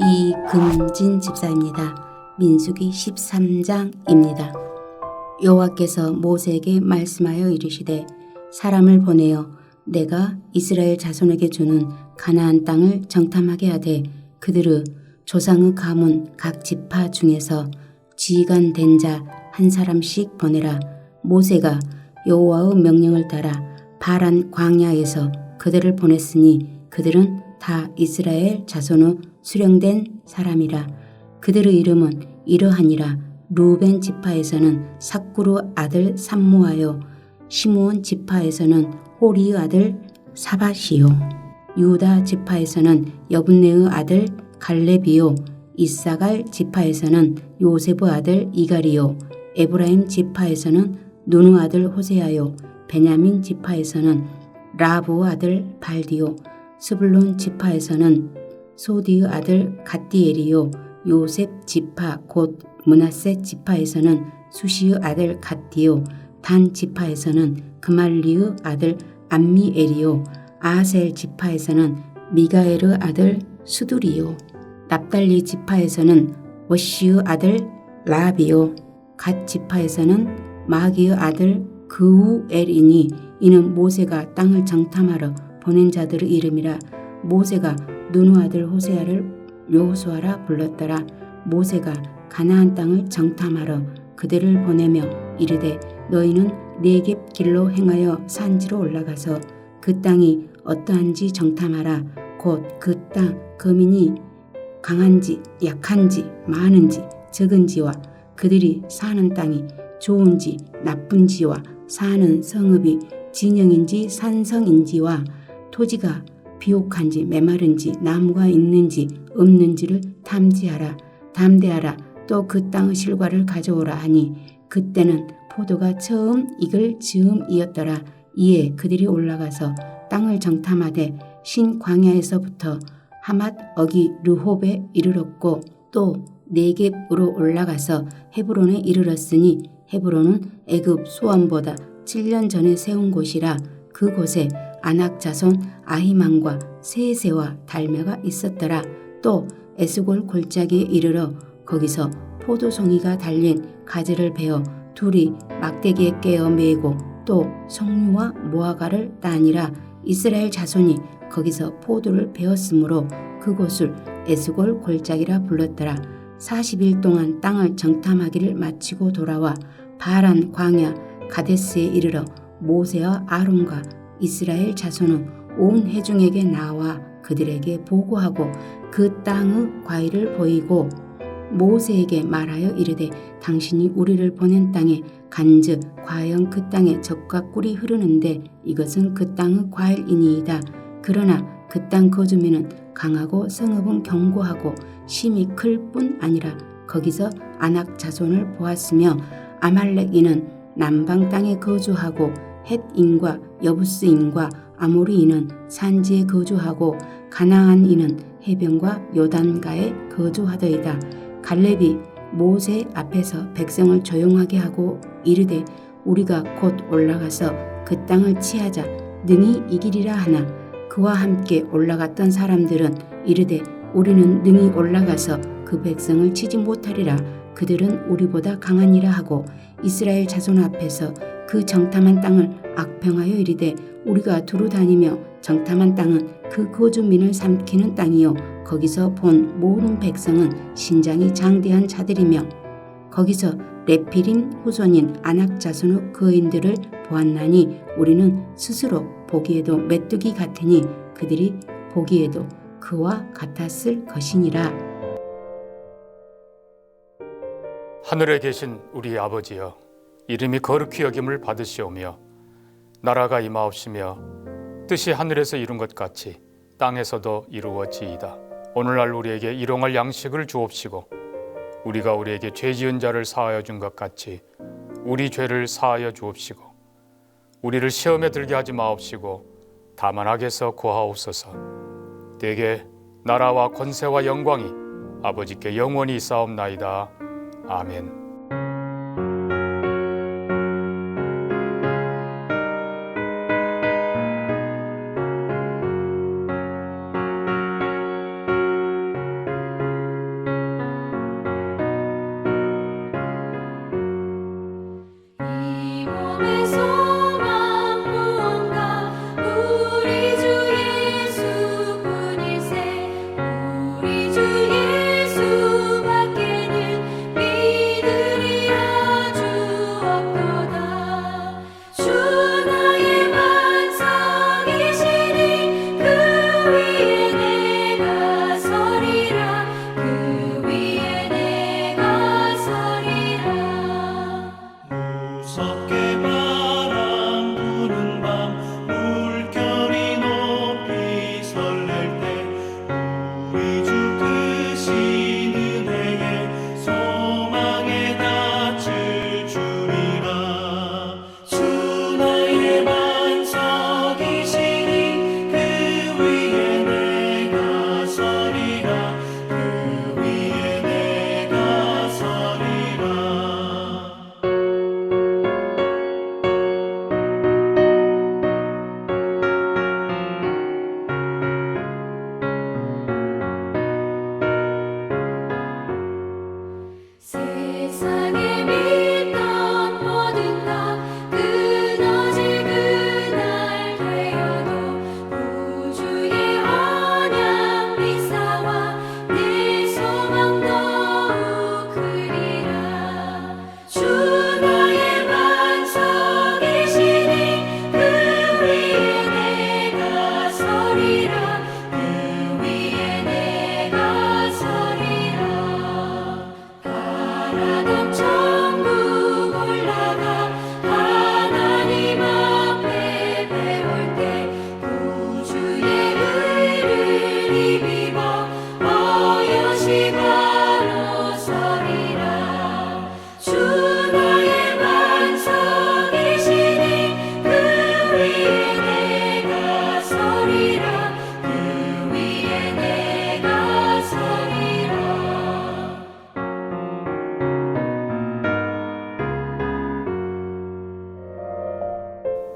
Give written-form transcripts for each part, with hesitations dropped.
이금진 집사입니다. 민수기 13장입니다. 여호와께서 모세에게 말씀하여 이르시되 사람을 보내어 내가 이스라엘 자손에게 주는 가나안 땅을 정탐하게 하되 그들의 조상의 가문 각 지파 중에서 지휘관 된 자 한 사람씩 보내라. 모세가 여호와의 명령을 따라 바란 광야에서 그들을 보냈으니 그들은 다 이스라엘 자손의 수령된 사람이라. 그들의 이름은 이러하니라. 루벤 지파에서는 삭구르 아들 삼무하여 시므온 지파에서는 호리의 아들 사밧이요 유다 지파에서는 여분네의 아들 갈렙이요 이사갈 지파에서는 요셉의 아들 이갈이요 에브라임 지파에서는 눈의 아들 호세아요 베냐민 지파에서는 라브의 아들 발디요 스불론 지파에서는 소디의 아들 갓디엘이요 요셉 지파 곧 므낫세 지파에서는 수시의 아들 갓디요 단 지파에서는 그말리의 아들 암미엘이요 아셀 지파에서는 미가엘의 아들 수두리요 납달리 지파에서는 워시의 아들 라비요 갓 지파에서는 마기의 아들 그우엘이니 이는 모세가 땅을 정탐하러 보낸 자들의 이름이라. 모세가 눈의 아들 호세아를 여호수아라 불렀더라. 모세가 가나안 땅을 정탐하러 그들을 보내며 이르되 너희는 네겝 길로 행하여 산지로 올라가서 그 땅이 어떠한지 정탐하라. 곧 그 땅 거민이 강한지 약한지 많은지 적은지와 그들이 사는 땅이 좋은지 나쁜지와 사는 성읍이 진영인지 산성인지와 토지가 비옥한지 메마른지 나무가 있는지 없는지를 탐지하라. 담대하라. 또 그 땅의 실과를 가져오라 하니 그때는 포도가 처음 익을 즈음이었더라. 이에 그들이 올라가서 땅을 정탐하되 신 광야에서부터 하맛 어기 르홉에 이르렀고 또 네겝으로 올라가서 헤브론에 이르렀으니 헤브론은 애굽 소원보다 7년 전에 세운 곳이라. 그곳에 아낙 자손 아히만과 세세와 달메가 있었더라. 또 에스골 골짜기에 이르러 거기서 포도송이가 달린 가지를 베어 둘이 막대기에 깨어 메고 또 석류와 무화과를 따니라. 이스라엘 자손이 거기서 포도를 베었으므로 그곳을 에스골 골짜기라 불렀더라. 40일 동안 땅을 정탐하기를 마치고 돌아와 바란 광야 가데스에 이르러 모세와 아론과 이스라엘 자손은 온 회중에게 나와 그들에게 보고하고 그 땅의 과일을 보이고 모세에게 말하여 이르되 당신이 우리를 보낸 땅에 간즉 과연 그 땅에 젖과 꿀이 흐르는데 이것은 그 땅의 과일이니이다. 그러나 그 땅 거주민은 강하고 성읍은 견고하고 심이 클 뿐 아니라 거기서 아낙 자손을 보았으며 아말렉인은 남방 땅에 거주하고 헷인과 여부스인과 아모리인은 산지에 거주하고 가나안인은 해변과 요단가에 거주하더이다. 갈렙이 모세 앞에서 백성을 조용하게 하고 이르되 우리가 곧 올라가서 그 땅을 치하자 능히 이기리라 하나 그와 함께 올라갔던 사람들은 이르되 우리는 능히 올라가서 그 백성을 치지 못하리라. 그들은 우리보다 강하니라 하고 이스라엘 자손 앞에서 그 정탐한 땅을 악평하여 이르되 우리가 두루 다니며 정탐한 땅은 그 거주민을 삼키는 땅이요 거기서 본 모든 백성은 신장이 장대한 자들이며 거기서 레필인 후손인 아낙 자손의 거인들을 보았나니 우리는 스스로 보기에도 메뚜기 같으니 그들이 보기에도 그와 같았을 것이니라. 하늘에 계신 우리 아버지여 이름이 거룩히 여김을 받으시오며 나라가 임하옵시며 뜻이 하늘에서 이룬 것 같이 땅에서도 이루어지이다. 오늘날 우리에게 일용할 양식을 주옵시고 우리가 우리에게 죄 지은 자를 사하여 준 것 같이 우리 죄를 사하여 주옵시고 우리를 시험에 들게 하지 마옵시고 다만 악에서 구하옵소서. 대개 나라와 권세와 영광이 아버지께 영원히 있사옵나이다. 아멘.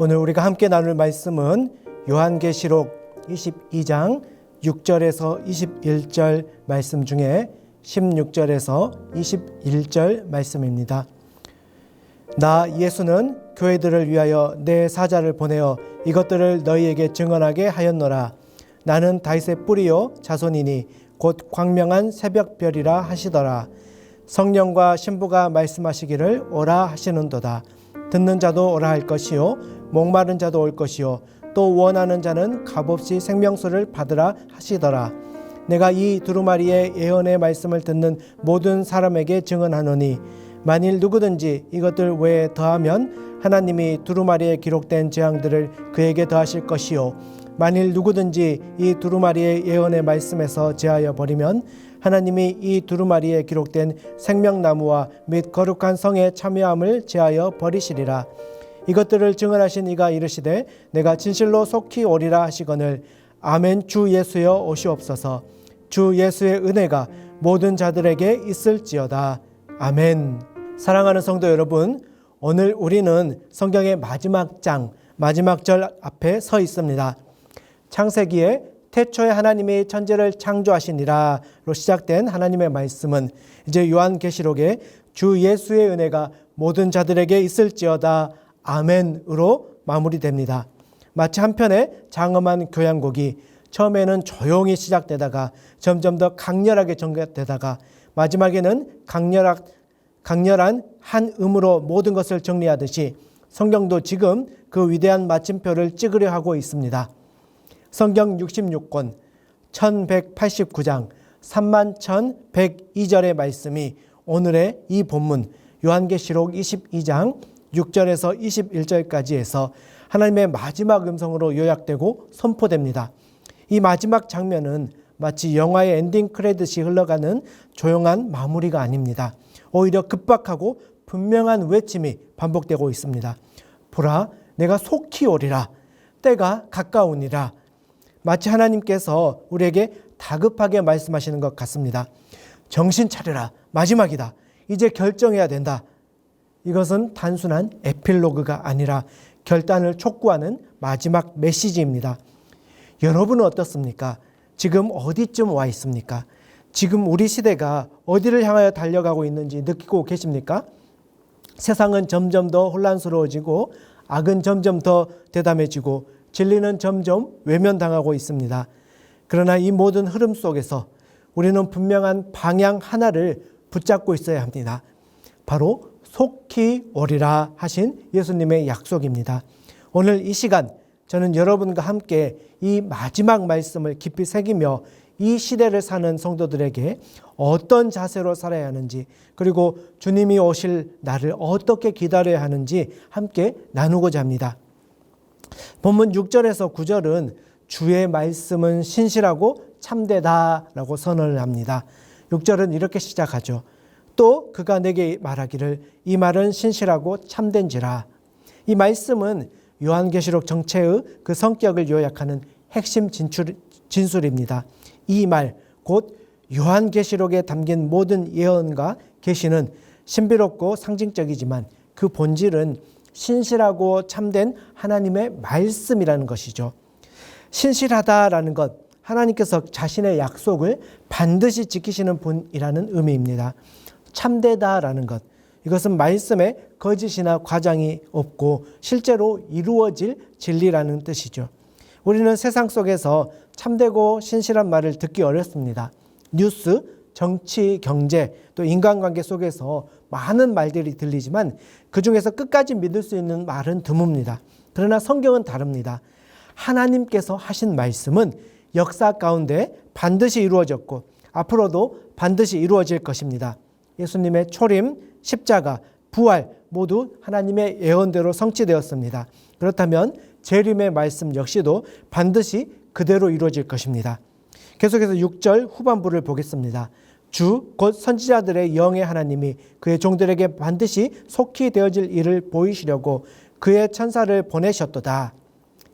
오늘 우리가 함께 나눌 말씀은 요한계시록 22장 6절에서 21절 말씀 중에 16절에서 21절 말씀입니다. 나 예수는 교회들을 위하여 내 사자를 보내어 이것들을 너희에게 증언하게 하였노라. 나는 다윗의 뿌리요 자손이니 곧 광명한 새벽별이라 하시더라. 성령과 신부가 말씀하시기를 오라 하시는도다. 듣는 자도 오라 할 것이요 목마른 자도 올 것이요 또 원하는 자는 값없이 생명수를 받으라 하시더라. 내가 이 두루마리의 예언의 말씀을 듣는 모든 사람에게 증언하노니 만일 누구든지 이것들 외에 더하면 하나님이 두루마리에 기록된 재앙들을 그에게 더하실 것이요 만일 누구든지 이 두루마리의 예언의 말씀에서 제하여 버리면 하나님이 이 두루마리에 기록된 생명나무와 및 거룩한 성의 참여함을 제하여 버리시리라. 이것들을 증언하신 이가 이르시되 내가 진실로 속히 오리라 하시거늘 아멘. 주 예수여 오시옵소서. 주 예수의 은혜가 모든 자들에게 있을지어다. 아멘. 사랑하는 성도 여러분, 오늘 우리는 성경의 마지막 장, 마지막 절 앞에 서 있습니다. 창세기에 태초에 하나님이 천지를 창조하시니라로 시작된 하나님의 말씀은 이제 요한계시록에 주 예수의 은혜가 모든 자들에게 있을지어다. 아멘으로 마무리됩니다. 마치 한편의 장엄한 교향곡이 처음에는 조용히 시작되다가 점점 더 강렬하게 전개되다가 마지막에는 강렬한 한 음으로 모든 것을 정리하듯이 성경도 지금 그 위대한 마침표를 찍으려 하고 있습니다. 성경 66권 1189장 31,102절의 말씀이 오늘의 이 본문 요한계시록 22장 6절에서 21절까지 해서 하나님의 마지막 음성으로 요약되고 선포됩니다. 이 마지막 장면은 마치 영화의 엔딩 크레딧이 흘러가는 조용한 마무리가 아닙니다. 오히려 급박하고 분명한 외침이 반복되고 있습니다. 보라, 내가 속히 오리라. 때가 가까우니라. 마치 하나님께서 우리에게 다급하게 말씀하시는 것 같습니다. 정신 차려라. 마지막이다. 이제 결정해야 된다. 이것은 단순한 에필로그가 아니라 결단을 촉구하는 마지막 메시지입니다. 여러분은 어떻습니까? 지금 어디쯤 와 있습니까? 지금 우리 시대가 어디를 향하여 달려가고 있는지 느끼고 계십니까? 세상은 점점 더 혼란스러워지고 악은 점점 더 대담해지고 진리는 점점 외면당하고 있습니다. 그러나 이 모든 흐름 속에서 우리는 분명한 방향 하나를 붙잡고 있어야 합니다. 바로 속히 오리라 하신 예수님의 약속입니다. 오늘 이 시간 저는 여러분과 함께 이 마지막 말씀을 깊이 새기며 이 시대를 사는 성도들에게 어떤 자세로 살아야 하는지 그리고 주님이 오실 날을 어떻게 기다려야 하는지 함께 나누고자 합니다. 본문 6절에서 9절은 주의 말씀은 신실하고 참되다라고 선언을 합니다. 6절은 이렇게 시작하죠. 또 그가 내게 말하기를 이 말은 신실하고 참된지라. 이 말씀은 요한계시록 정체의 그 성격을 요약하는 핵심 진술입니다. 이 말, 곧 요한계시록에 담긴 모든 예언과 계시는 신비롭고 상징적이지만 그 본질은 신실하고 참된 하나님의 말씀이라는 것이죠. 신실하다라는 것, 하나님께서 자신의 약속을 반드시 지키시는 분이라는 의미입니다. 참되다라는 것, 이것은 말씀에 거짓이나 과장이 없고 실제로 이루어질 진리라는 뜻이죠. 우리는 세상 속에서 참되고 신실한 말을 듣기 어렵습니다. 뉴스, 정치, 경제, 또 인간관계 속에서 많은 말들이 들리지만 그중에서 끝까지 믿을 수 있는 말은 드뭅니다. 그러나 성경은 다릅니다. 하나님께서 하신 말씀은 역사 가운데 반드시 이루어졌고 앞으로도 반드시 이루어질 것입니다. 예수님의 초림, 십자가, 부활 모두 하나님의 예언대로 성취되었습니다. 그렇다면 재림의 말씀 역시도 반드시 그대로 이루어질 것입니다. 계속해서 6절 후반부를 보겠습니다. 주 곧 선지자들의 영의 하나님이 그의 종들에게 반드시 속히 되어질 일을 보이시려고 그의 천사를 보내셨도다.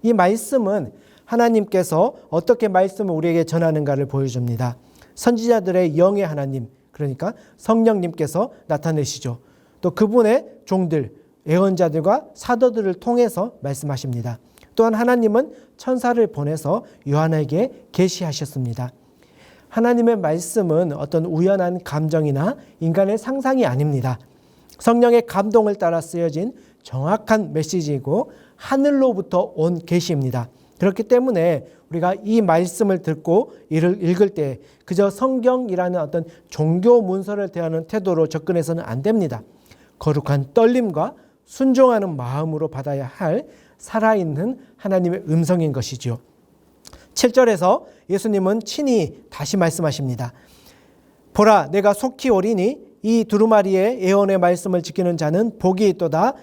이 말씀은 하나님께서 어떻게 말씀을 우리에게 전하는가를 보여줍니다. 선지자들의 영의 하나님, 그러니까 성령님께서 나타내시죠. 또 그분의 종들, 예언자들과 사도들을 통해서 말씀하십니다. 또한 하나님은 천사를 보내서 요한에게 계시하셨습니다. 하나님의 말씀은 어떤 우연한 감정이나 인간의 상상이 아닙니다. 성령의 감동을 따라 쓰여진 정확한 메시지이고 하늘로부터 온 계시입니다. 그렇기 때문에 우리가 이 말씀을 듣고 이를 읽을 때 그저 성경이라는 어떤 종교 문서를 대하는 태도로 접근해서는 안 됩니다. 거룩한 떨림과 순종하는 마음으로 받아야 할 살아있는 하나님의 음성인 것이죠. 7절에서 예수님은 친히 다시 말씀하십니다. 보라, 내가 속히 오리니 이 두루마리의 예언의 말씀을 지키는 자는 복이 있도다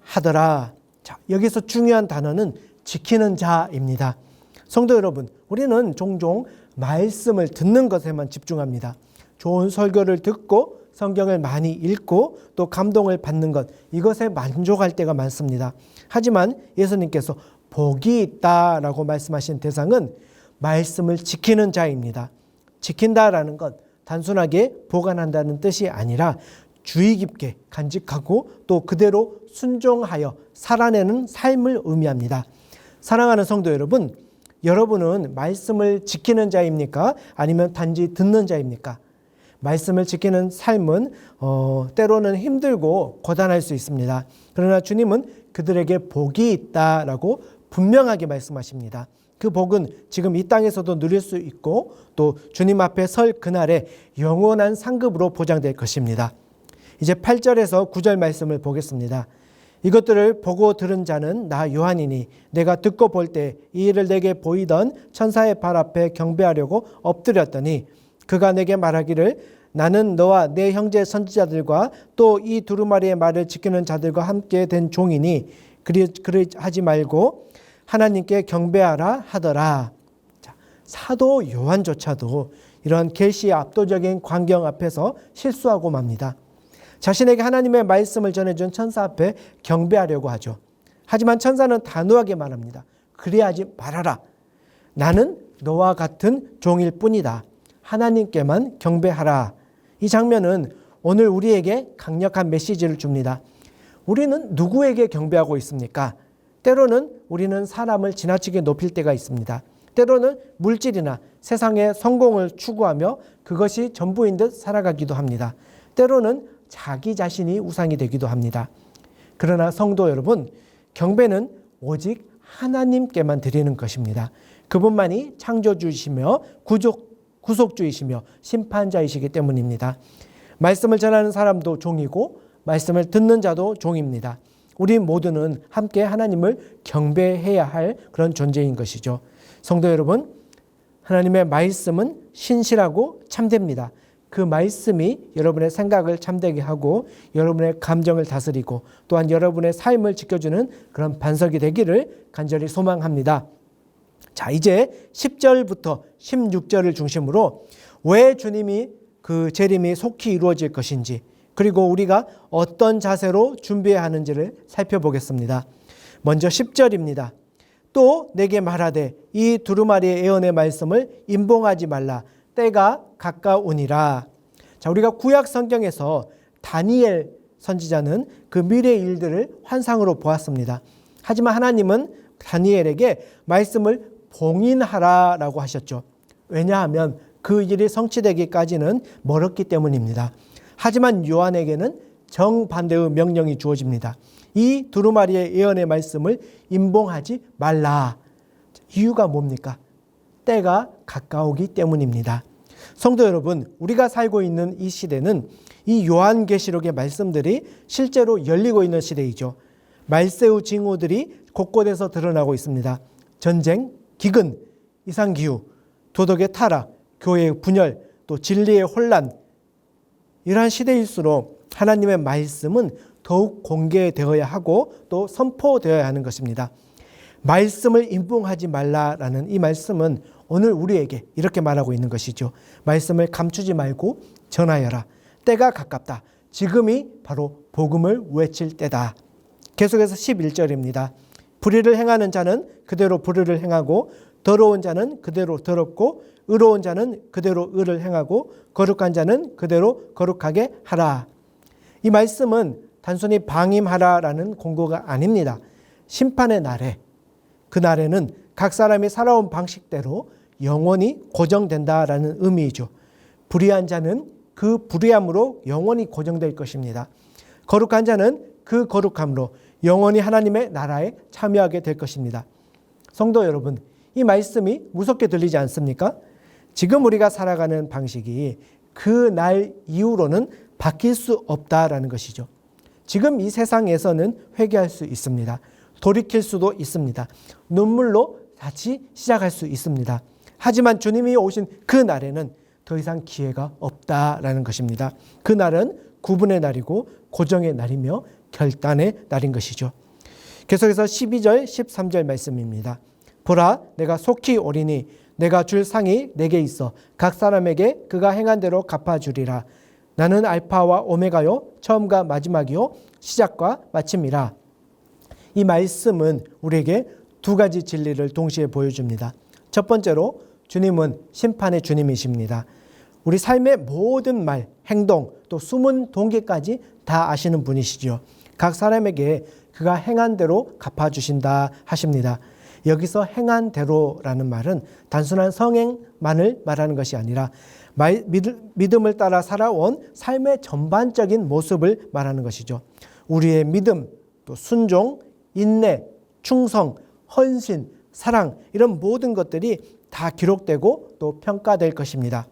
하더라. 자, 여기서 중요한 단어는 지키는 자입니다. 성도 여러분, 우리는 종종 말씀을 듣는 것에만 집중합니다. 좋은 설교를 듣고 성경을 많이 읽고 또 감동을 받는 것, 이것에 만족할 때가 많습니다. 하지만 예수님께서 복이 있다라고 말씀하신 대상은 말씀을 지키는 자입니다. 지킨다라는 것, 단순하게 보관한다는 뜻이 아니라 주의 깊게 간직하고 또 그대로 순종하여 살아내는 삶을 의미합니다. 사랑하는 성도 여러분, 여러분은 말씀을 지키는 자입니까? 아니면 단지 듣는 자입니까? 말씀을 지키는 삶은 때로는 힘들고 고단할 수 있습니다. 그러나 주님은 그들에게 복이 있다라고 분명하게 말씀하십니다. 그 복은 지금 이 땅에서도 누릴 수 있고 또 주님 앞에 설 그날에 영원한 상급으로 보장될 것입니다. 이제 8절에서 9절 말씀을 보겠습니다. 이것들을 보고 들은 자는 나 요한이니 내가 듣고 볼 때 이 일을 내게 보이던 천사의 발 앞에 경배하려고 엎드렸더니 그가 내게 말하기를 나는 너와 내 형제 선지자들과 또 이 두루마리의 말을 지키는 자들과 함께 된 종이니 그리 하지 말고 하나님께 경배하라 하더라. 자, 사도 요한조차도 이런 계시의 압도적인 광경 앞에서 실수하고 맙니다. 자신에게 하나님의 말씀을 전해준 천사 앞에 경배하려고 하죠. 하지만 천사는 단호하게 말합니다. 그리하지 말아라. 나는 너와 같은 종일 뿐이다. 하나님께만 경배하라. 이 장면은 오늘 우리에게 강력한 메시지를 줍니다. 우리는 누구에게 경배하고 있습니까? 때로는 우리는 사람을 지나치게 높일 때가 있습니다. 때로는 물질이나 세상의 성공을 추구하며 그것이 전부인 듯 살아가기도 합니다. 때로는 자기 자신이 우상이 되기도 합니다. 그러나 성도 여러분, 경배는 오직 하나님께만 드리는 것입니다. 그분만이 창조주이시며 구속주이시며 심판자이시기 때문입니다. 말씀을 전하는 사람도 종이고 말씀을 듣는 자도 종입니다. 우리 모두는 함께 하나님을 경배해야 할 그런 존재인 것이죠. 성도 여러분, 하나님의 말씀은 신실하고 참됩니다. 그 말씀이 여러분의 생각을 참되게 하고 여러분의 감정을 다스리고 또한 여러분의 삶을 지켜주는 그런 반석이 되기를 간절히 소망합니다. 자, 이제 10절부터 16절을 중심으로 왜 주님이 그 재림이 속히 이루어질 것인지 그리고 우리가 어떤 자세로 준비해야 하는지를 살펴보겠습니다. 먼저 10절입니다. 또 내게 말하되 이 두루마리의 예언의 말씀을 임봉하지 말라. 때가 가까우니라. 자, 우리가 구약 성경에서 다니엘 선지자는 그 미래의 일들을 환상으로 보았습니다. 하지만 하나님은 다니엘에게 말씀을 봉인하라라고 하셨죠. 왜냐하면 그 일이 성취되기까지는 멀었기 때문입니다. 하지만 요한에게는 정반대의 명령이 주어집니다. 이 두루마리의 예언의 말씀을 임봉하지 말라. 이유가 뭡니까? 때가 가까우기 때문입니다. 성도 여러분, 우리가 살고 있는 이 시대는 이 요한계시록의 말씀들이 실제로 열리고 있는 시대이죠. 말세의 징후들이 곳곳에서 드러나고 있습니다. 전쟁, 기근, 이상기후, 도덕의 타락, 교회의 분열, 또 진리의 혼란, 이러한 시대일수록 하나님의 말씀은 더욱 공개되어야 하고 또 선포되어야 하는 것입니다. 말씀을 임봉하지 말라라는 이 말씀은 오늘 우리에게 이렇게 말하고 있는 것이죠. 말씀을 감추지 말고 전하여라. 때가 가깝다. 지금이 바로 복음을 외칠 때다. 계속해서 11절입니다. 불의를 행하는 자는 그대로 불의를 행하고 더러운 자는 그대로 더럽고 의로운 자는 그대로 의를 행하고 거룩한 자는 그대로 거룩하게 하라. 이 말씀은 단순히 방임하라라는 공고가 아닙니다. 심판의 날에, 그날에는 각 사람이 살아온 방식대로 영원히 고정된다라는 의미이죠. 불의한 자는 그 불의함으로 영원히 고정될 것입니다. 거룩한 자는 그 거룩함으로 영원히 하나님의 나라에 참여하게 될 것입니다. 성도 여러분, 이 말씀이 무섭게 들리지 않습니까? 지금 우리가 살아가는 방식이 그 날 이후로는 바뀔 수 없다라는 것이죠. 지금 이 세상에서는 회개할 수 있습니다. 돌이킬 수도 있습니다. 눈물로 다시 시작할 수 있습니다. 하지만 주님이 오신 그 날에는 더 이상 기회가 없다라는 것입니다. 그 날은 구분의 날이고 고정의 날이며 결단의 날인 것이죠. 계속해서 12절, 13절 말씀입니다. 보라, 내가 속히 오리니 내가 줄 상이 내게 있어 각 사람에게 그가 행한 대로 갚아주리라. 나는 알파와 오메가요, 처음과 마지막이요, 시작과 마침이라. 이 말씀은 우리에게 두 가지 진리를 동시에 보여줍니다. 첫 번째로 주님은 심판의 주님이십니다. 우리 삶의 모든 말, 행동, 또 숨은 동기까지 다 아시는 분이시죠. 각 사람에게 그가 행한 대로 갚아주신다 하십니다. 여기서 행한 대로라는 말은 단순한 성행만을 말하는 것이 아니라 믿음을 따라 살아온 삶의 전반적인 모습을 말하는 것이죠. 우리의 믿음, 또 순종, 인내, 충성, 헌신, 사랑, 이런 모든 것들이 다 기록되고 또 평가될 것입니다.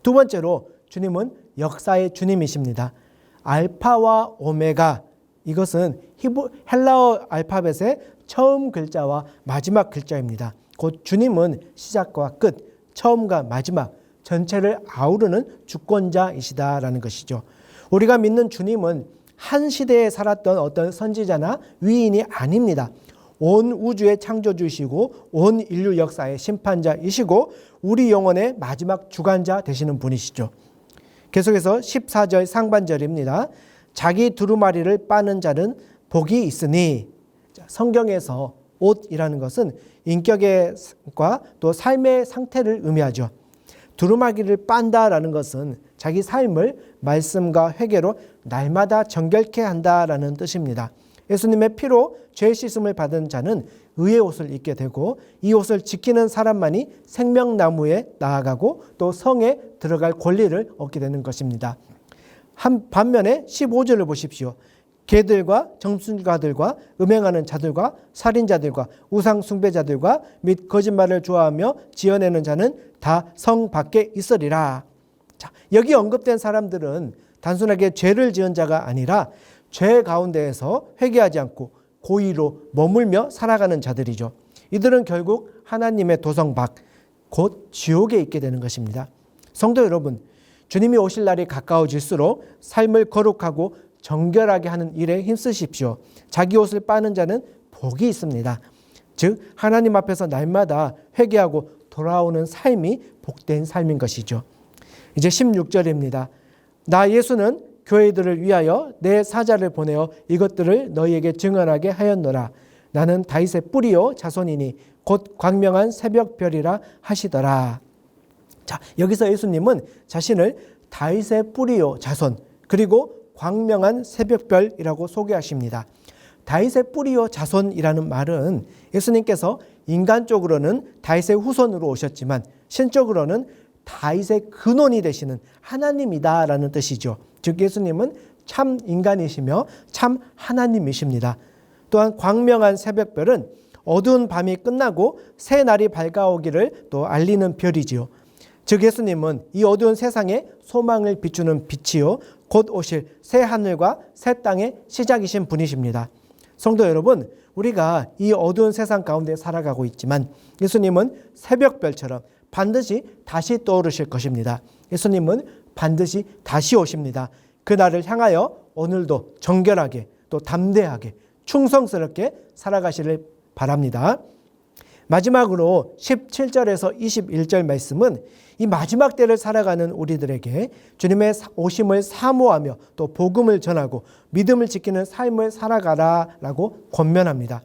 두 번째로 주님은 역사의 주님이십니다. 알파와 오메가, 이것은 헬라어 알파벳의 처음 글자와 마지막 글자입니다. 곧 주님은 시작과 끝, 처음과 마지막, 전체를 아우르는 주권자이시다라는 것이죠. 우리가 믿는 주님은 한 시대에 살았던 어떤 선지자나 위인이 아닙니다. 온 우주의 창조주이시고 온 인류 역사의 심판자이시고 우리 영혼의 마지막 주관자 되시는 분이시죠. 계속해서 14절 상반절입니다. 자기 두루마리를 빠는 자는 복이 있으니, 성경에서 옷이라는 것은 인격과 또 삶의 상태를 의미하죠. 두루마기를 빤다라는 것은 자기 삶을 말씀과 회개로 날마다 정결케 한다라는 뜻입니다. 예수님의 피로 죄 씻음을 받은 자는 의의 옷을 입게 되고 이 옷을 지키는 사람만이 생명나무에 나아가고 또 성에 들어갈 권리를 얻게 되는 것입니다. 반면에 15절을 보십시오. 개들과 정순가들과 음행하는 자들과 살인자들과 우상 숭배자들과 및 거짓말을 좋아하며 지어내는 자는 다 성 밖에 있으리라. 자, 여기 언급된 사람들은 단순하게 죄를 지은 자가 아니라 죄 가운데에서 회개하지 않고 고의로 머물며 살아가는 자들이죠. 이들은 결국 하나님의 도성 밖, 곧 지옥에 있게 되는 것입니다. 성도 여러분, 주님이 오실 날이 가까워질수록 삶을 거룩하고 정결하게 하는 일에 힘쓰십시오. 자기 옷을 빠는 자는 복이 있습니다. 즉 하나님 앞에서 날마다 회개하고 돌아오는 삶이 복된 삶인 것이죠. 이제 16절입니다. 나 예수는 교회들을 위하여 내 사자를 보내어 이것들을 너희에게 증언하게 하였노라. 나는 다윗의 뿌리요 자손이니 곧 광명한 새벽별이라 하시더라. 자, 여기서 예수님은 자신을 다윗의 뿌리요 자손, 그리고 광명한 새벽별이라고 소개하십니다. 다윗의 뿌리요 자손이라는 말은 예수님께서 인간적으로는 다윗의 후손으로 오셨지만 신적으로는 다윗의 근원이 되시는 하나님이다라는 뜻이죠. 즉 예수님은 참 인간이시며 참 하나님이십니다. 또한 광명한 새벽별은 어두운 밤이 끝나고 새 날이 밝아오기를 또 알리는 별이지요. 즉 예수님은 이 어두운 세상에 소망을 비추는 빛이요 곧 오실 새 하늘과 새 땅의 시작이신 분이십니다. 성도 여러분, 우리가 이 어두운 세상 가운데 살아가고 있지만 예수님은 새벽별처럼 반드시 다시 떠오르실 것입니다. 예수님은 반드시 다시 오십니다. 그날을 향하여 오늘도 정결하게 또 담대하게 충성스럽게 살아가시를 바랍니다. 마지막으로 17절에서 21절 말씀은 이 마지막 때를 살아가는 우리들에게 주님의 오심을 사모하며 또 복음을 전하고 믿음을 지키는 삶을 살아가라라고 권면합니다.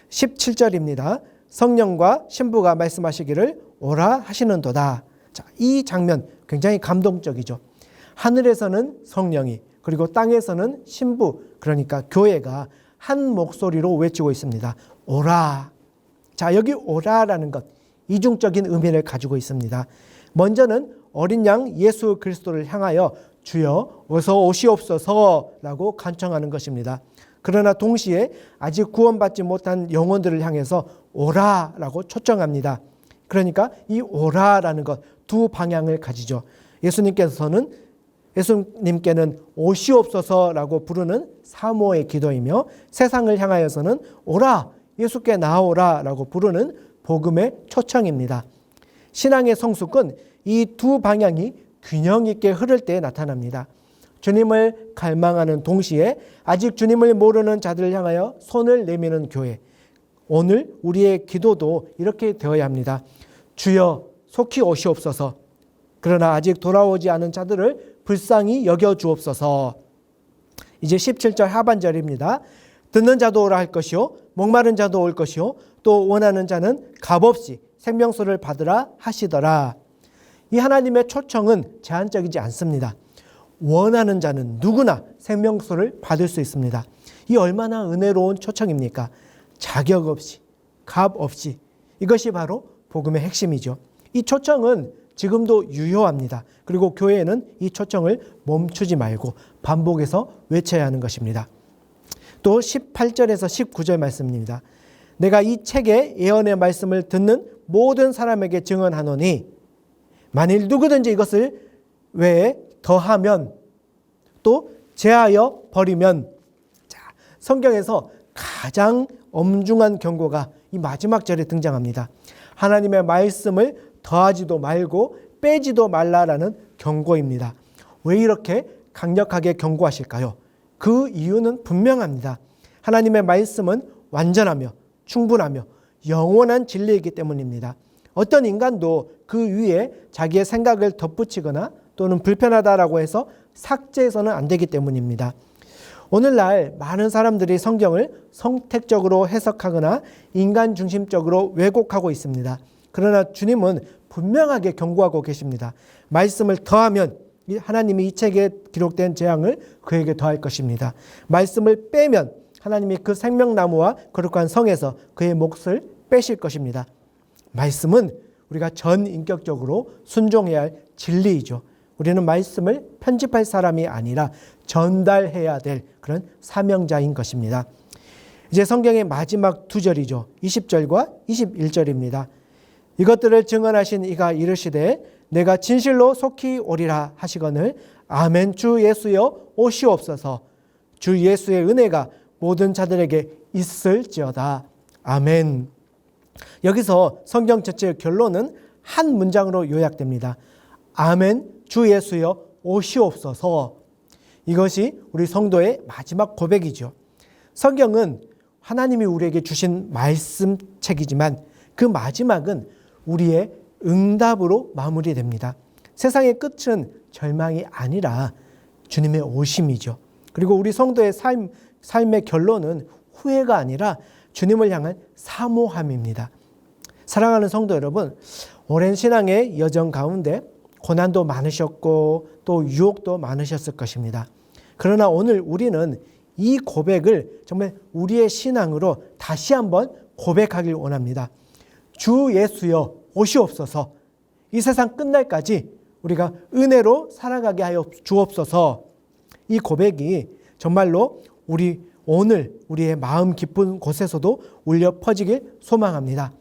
17절입니다. 성령과 신부가 말씀하시기를 오라 하시는도다. 자, 이 장면 굉장히 감동적이죠. 하늘에서는 성령이, 그리고 땅에서는 신부, 그러니까 교회가 한 목소리로 외치고 있습니다. 오라. 자, 여기 오라라는 것, 이중적인 의미를 가지고 있습니다. 먼저는 어린 양 예수 그리스도를 향하여 주여 어서 오시옵소서라고 간청하는 것입니다. 그러나 동시에 아직 구원받지 못한 영혼들을 향해서 오라라고 초청합니다. 그러니까 이 오라라는 것 두 방향을 가지죠. 예수님께는 오시옵소서라고 부르는 사모의 기도이며 세상을 향하여서는 오라 예수께 나오라라고 부르는 복음의 초청입니다. 신앙의 성숙은 이 두 방향이 균형 있게 흐를 때 나타납니다. 주님을 갈망하는 동시에 아직 주님을 모르는 자들을 향하여 손을 내미는 교회. 오늘 우리의 기도도 이렇게 되어야 합니다. 주여 속히 오시옵소서. 그러나 아직 돌아오지 않은 자들을 불쌍히 여겨 주옵소서. 이제 17절 하반절입니다. 듣는 자도 오라 할 것이요 목마른 자도 올 것이요 또 원하는 자는 값없이 생명수를 받으라 하시더라. 이 하나님의 초청은 제한적이지 않습니다. 원하는 자는 누구나 생명수를 받을 수 있습니다. 이 얼마나 은혜로운 초청입니까? 자격 없이, 값 없이. 이것이 바로 복음의 핵심이죠. 이 초청은 지금도 유효합니다. 그리고 교회는 이 초청을 멈추지 말고 반복해서 외쳐야 하는 것입니다. 또 18절에서 19절 말씀입니다. 내가 이 책의 예언의 말씀을 듣는 모든 사람에게 증언하노니 만일 누구든지 이것을 외에 더하면 또 제하여 버리면. 자, 성경에서 가장 엄중한 경고가 이 마지막 절에 등장합니다. 하나님의 말씀을 더하지도 말고 빼지도 말라라는 경고입니다. 왜 이렇게 강력하게 경고하실까요? 그 이유는 분명합니다. 하나님의 말씀은 완전하며 충분하며 영원한 진리이기 때문입니다. 어떤 인간도 그 위에 자기의 생각을 덧붙이거나 또는 불편하다라고 해서 삭제해서는 안 되기 때문입니다. 오늘날 많은 사람들이 성경을 선택적으로 해석하거나 인간 중심적으로 왜곡하고 있습니다. 그러나 주님은 분명하게 경고하고 계십니다. 말씀을 더하면 하나님이 이 책에 기록된 재앙을 그에게 더할 것입니다. 말씀을 빼면 하나님이 그 생명나무와 거룩한 성에서 그의 몫을 빼실 것입니다. 말씀은 우리가 전인격적으로 순종해야 할 진리이죠. 우리는 말씀을 편집할 사람이 아니라 전달해야 될 그런 사명자인 것입니다. 이제 성경의 마지막 두 절이죠. 20절과 21절입니다. 이것들을 증언하신 이가 이르시되 내가 진실로 속히 오리라 하시거늘 아멘. 주 예수여 오시옵소서. 주 예수의 은혜가 모든 자들에게 있을지어다. 아멘. 여기서 성경 전체의 결론은 한 문장으로 요약됩니다. 아멘. 주 예수여 오시옵소서. 이것이 우리 성도의 마지막 고백이죠. 성경은 하나님이 우리에게 주신 말씀책이지만 그 마지막은 우리의 응답으로 마무리됩니다. 세상의 끝은 절망이 아니라 주님의 오심이죠. 그리고 우리 성도의 삶의 결론은 후회가 아니라 주님을 향한 사모함입니다. 사랑하는 성도 여러분, 오랜 신앙의 여정 가운데 고난도 많으셨고 또 유혹도 많으셨을 것입니다. 그러나 오늘 우리는 이 고백을 정말 우리의 신앙으로 다시 한번 고백하길 원합니다. 주 예수여 오시옵소서. 이 세상 끝날까지 우리가 은혜로 살아가게 하여 주옵소서. 이 고백이 정말로 오늘 우리의 마음 깊은 곳에서도 울려 퍼지길 소망합니다.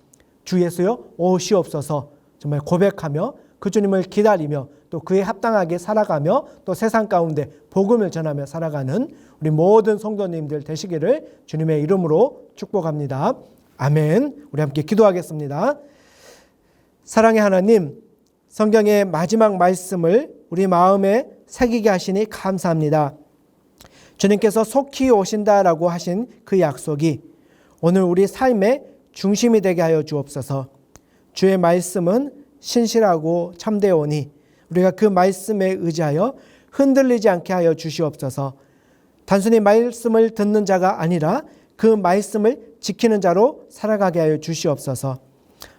주 예수여 오시옵소서. 정말 고백하며 그 주님을 기다리며 또 그에 합당하게 살아가며 또 세상 가운데 복음을 전하며 살아가는 우리 모든 성도님들 되시기를 주님의 이름으로 축복합니다. 아멘. 우리 함께 기도하겠습니다. 사랑의 하나님, 성경의 마지막 말씀을 우리 마음에 새기게 하시니 감사합니다. 주님께서 속히 오신다라고 하신 그 약속이 오늘 우리 삶의 중심이 되게 하여 주옵소서. 주의 말씀은 신실하고 참되오니 우리가 그 말씀에 의지하여 흔들리지 않게 하여 주시옵소서. 단순히 말씀을 듣는 자가 아니라 그 말씀을 지키는 자로 살아가게 하여 주시옵소서.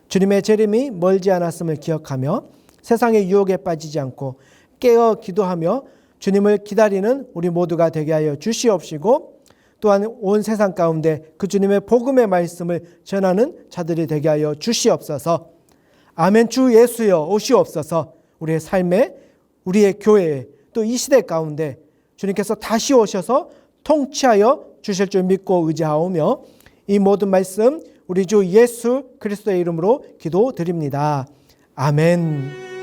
주님의 재림이 멀지 않았음을 기억하며 세상의 유혹에 빠지지 않고 깨어 기도하며 주님을 기다리는 우리 모두가 되게 하여 주시옵시고 또한 온 세상 가운데 그 주님의 복음의 말씀을 전하는 자들이 되게 하여 주시옵소서. 아멘. 주 예수여 오시옵소서. 우리의 삶에, 우리의 교회에, 또 이 시대 가운데 주님께서 다시 오셔서 통치하여 주실 줄 믿고 의지하오며 이 모든 말씀 우리 주 예수 그리스도의 이름으로 기도드립니다. 아멘.